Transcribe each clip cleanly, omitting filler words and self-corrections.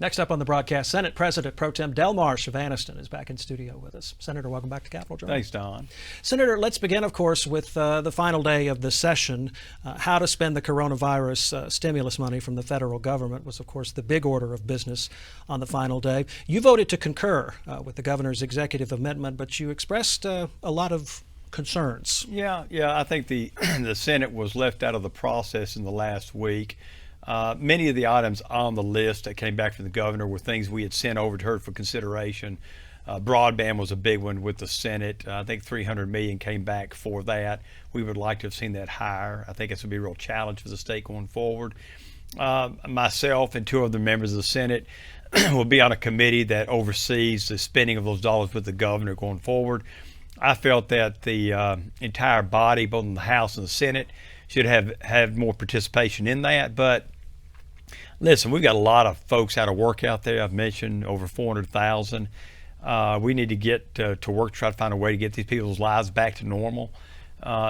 Next up on the broadcast, Senate President Pro-Tem Marsh of Anniston is back in studio with us. Senator, welcome back to Capitol Journal. Thanks, Don. Senator, let's begin, of course, with the final day of the session. How to spend the coronavirus stimulus money from the federal government was, of course, the big order of business on the final day. You voted to concur with the governor's executive amendment, but you expressed a lot of concerns. Yeah. I think the Senate was left out of the process in the last week. Many of the items on the list that came back from the governor were things we had sent over to her for consideration. Broadband was a big one with the Senate. I think $300 million came back for that. We would like to have seen that higher. I think it's going to be a real challenge for the state going forward. Myself and two other members of the Senate will be on a committee that oversees the spending of those dollars with the governor going forward. I felt that the entire body, both in the House and the Senate, should have more participation in that. But listen, we've got a lot of folks out of work out there. I've mentioned over 400,000. We need to get to work, try to find a way to get these people's lives back to normal.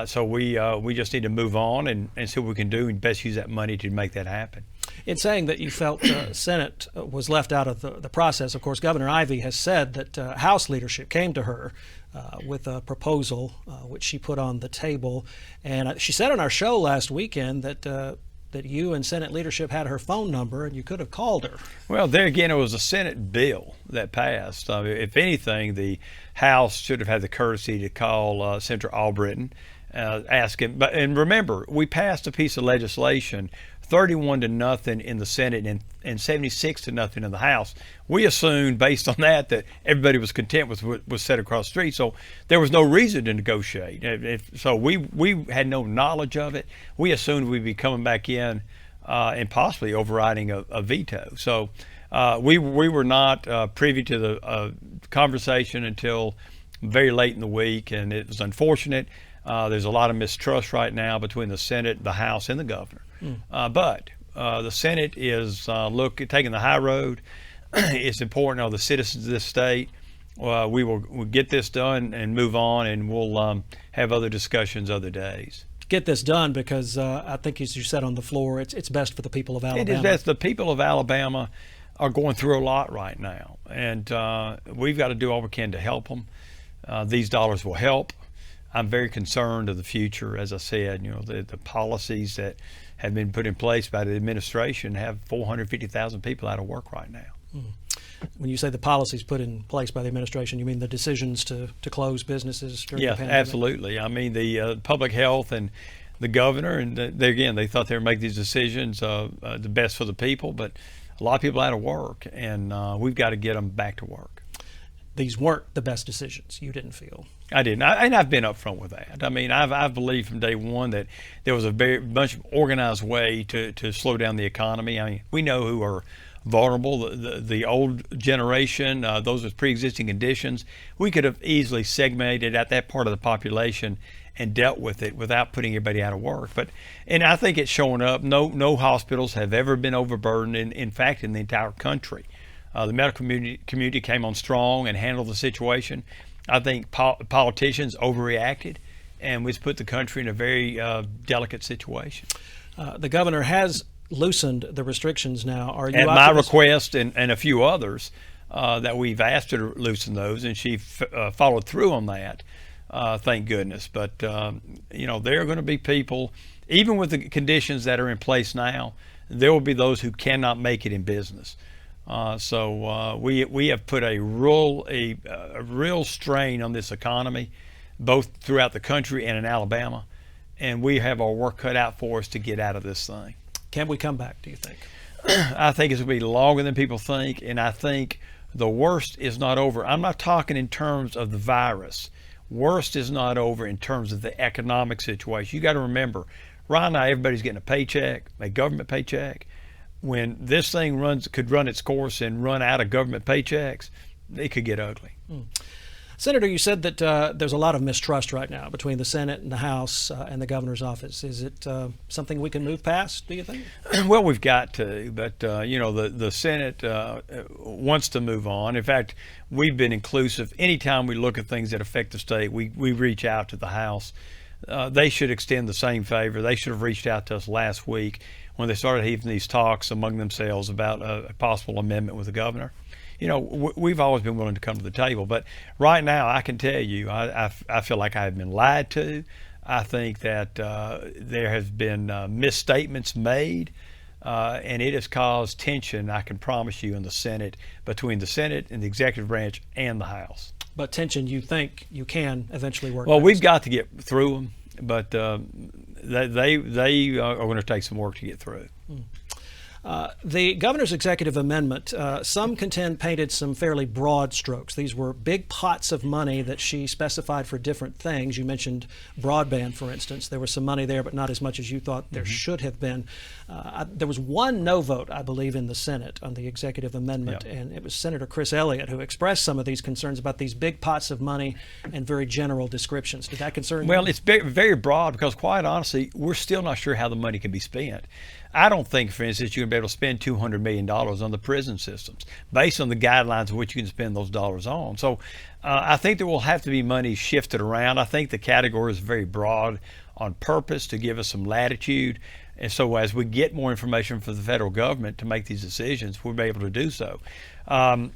So we just need to move on and see what we can do and best use that money to make that happen. In saying that you felt Senate was left out of the process, of course, Governor Ivey has said that House leadership came to her with a proposal which she put on the table. And she said on our show last weekend that you and Senate leadership had her phone number and you could have called her. Well, there again, it was a Senate bill that passed. If anything, the House should have had the courtesy to call Senator Albritton, ask him. And remember, we passed a piece of legislation 31-0 in the Senate and 76-0 in the House. We assumed, based on that everybody was content with what was said across the street. So there was no reason to negotiate. So we had no knowledge of it. We assumed we'd be coming back in and possibly overriding a veto. So we were not privy to the conversation until very late in the week, and it was unfortunate. There's a lot of mistrust right now between the Senate, the House, and the governor. But the Senate is taking the high road. It's important to the citizens of this state. We'll get this done and move on, and we'll have other discussions other days. Get this done because I think, as you said on the floor, it's best for the people of Alabama. It is best. The people of Alabama are going through a lot right now, and we've got to do all we can to help them. These dollars will help. I'm very concerned of the future. As I said, the policies that have been put in place by the administration have 450,000 people out of work right now. When you say the policies put in place by the administration, you mean the decisions to close businesses during the pandemic? Yeah, absolutely. I mean, the public health and the governor, and they thought they would make these decisions the best for the people, but a lot of people out of work, and we've got to get them back to work. These weren't the best decisions, you didn't feel? I didn't, and I've been upfront with that. I mean, I've believed from day one that there was a very much organized way to slow down the economy. I mean, we know who are vulnerable, the old generation, those with pre-existing conditions. We could have easily segmented at that part of the population and dealt with it without putting everybody out of work. And I think it's showing up. No hospitals have ever been overburdened, in fact, in the entire country. The medical community came on strong and handled the situation. I think politicians overreacted, and we've put the country in a very delicate situation. The governor has loosened the restrictions now. Are you at my request and a few others that we've asked her to loosen those, and she followed through on that. Thank goodness. But there are going to be people, even with the conditions that are in place now, there will be those who cannot make it in business. So we have put a real strain on this economy, both throughout the country and in Alabama, and we have our work cut out for us to get out of this thing. Can we come back, do you think? I think it's going to be longer than people think, and I think the worst is not over. I'm not talking in terms of the virus. Worst is not over in terms of the economic situation. You got to remember, right now everybody's getting a paycheck, a government paycheck. When this thing could run its course and run out of government paychecks, it could get ugly. Senator, you said that there's a lot of mistrust right now between the Senate and the House and the governor's office. Is it something we can move past, do you think? Well, we've got to, but the Senate wants to move on. In fact, we've been inclusive. Anytime we look at things that affect the state, we reach out to the House. they should extend the same favor. They should have reached out to us last week when they started having these talks among themselves about a possible amendment with the governor. You know, we've always been willing to come to the table, but right now I can tell you, I feel like I have been lied to. I think that there has been misstatements made, and it has caused tension, I can promise you, in the Senate, between the Senate and the executive branch and the House. But tension, you think you can eventually work? Well, we've got to get through them, but they are going to take some work to get through. The governor's executive amendment, some contend, painted some fairly broad strokes. These were big pots of money that she specified for different things. You mentioned broadband, for instance. There was some money there, but not as much as you thought there should have been. There was one no vote, I believe, in the Senate on the executive amendment, and it was Senator Chris Elliott who expressed some of these concerns about these big pots of money and very general descriptions. Did that concern you? Well, it's very broad because, quite honestly, we're still not sure how the money can be spent. I don't think, for instance, you're going to be able to spend $200 million on the prison systems based on the guidelines of what you can spend those dollars on. So I think there will have to be money shifted around. I think the category is very broad on purpose to give us some latitude. And so as we get more information from the federal government to make these decisions, we'll be able to do so. I'm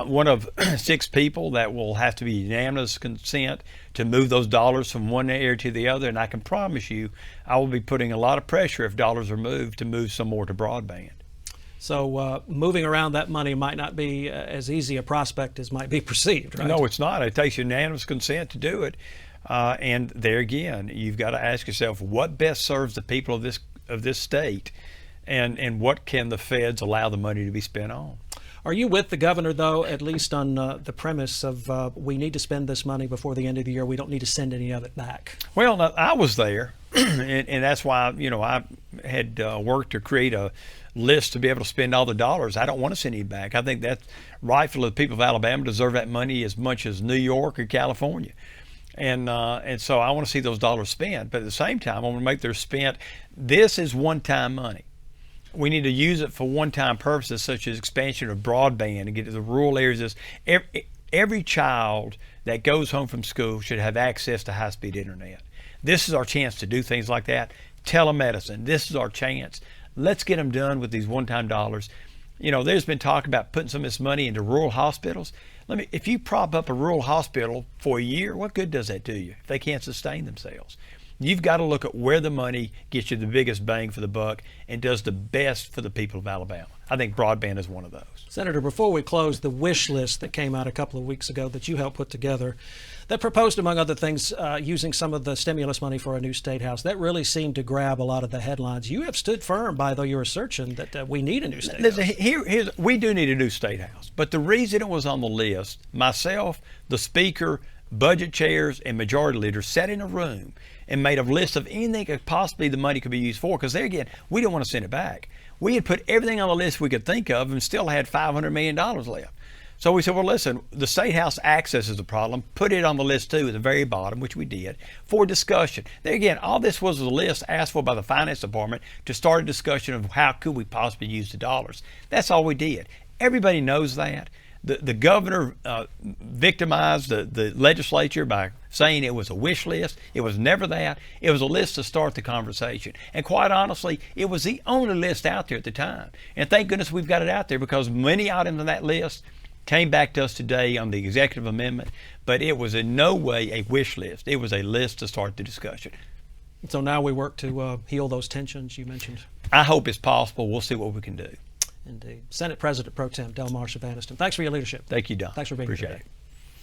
one of 6 people that will have to be unanimous consent to move those dollars from one area to the other. And I can promise you, I will be putting a lot of pressure if dollars are moved to move some more to broadband. So moving around that money might not be as easy a prospect as might be perceived, right? No, it's not. It takes unanimous consent to do it. And there again, you've got to ask yourself, what best serves the people of this state, and what can the feds allow the money to be spent on? Are you with the governor, though, at least on the premise of we need to spend this money before the end of the year? We don't need to send any of it back. Well, I was there, and that's why, you know, I had worked to create a list to be able to spend all the dollars. I don't want to send any back. I think that's rightful. The people of Alabama deserve that money as much as New York or California. And so I want to see those dollars spent. But at the same time, I want to make them spent. This is one-time money. We need to use it for one-time purposes, such as expansion of broadband and get to the rural areas. Every child that goes home from school should have access to high-speed internet. This is our chance to do things like that. Telemedicine, this is our chance. Let's get them done with these one-time dollars. You know, there's been talk about putting some of this money into rural hospitals. If you prop up a rural hospital for a year, what good does that do you if they can't sustain themselves? You've got to look at where the money gets you the biggest bang for the buck and does the best for the people of Alabama. I think broadband is one of those. Senator, before we close, the wish list that came out a couple of weeks ago that you helped put together, that proposed, among other things, using some of the stimulus money for a new state house, that really seemed to grab a lot of the headlines. You have stood firm by, though you were searching, that we need a new state house. We do need a new state house, but the reason it was on the list, myself, the speaker, budget chairs, and majority leaders sat in a room and made a list of anything that possibly the money could be used for, because there again, we don't want to send it back. We had put everything on the list we could think of and still had $500 million left. So we said, well, listen, the State House access is the problem. Put it on the list too at the very bottom, which we did, for discussion. There again, all this was a list asked for by the Finance Department to start a discussion of how could we possibly use the dollars. That's all we did. Everybody knows that. The governor victimized the legislature by saying it was a wish list. It was never that. It was a list to start the conversation. And quite honestly, it was the only list out there at the time. And thank goodness we've got it out there, because many items on that list came back to us today on the executive amendment, but it was in no way a wish list. It was a list to start the discussion. So now we work to heal those tensions you mentioned. I hope it's possible. We'll see what we can do. Indeed. Senate President Pro-Tem Marsh of Anniston. Thanks for your leadership. Thank you, Don. Thanks for being here today. Appreciate it.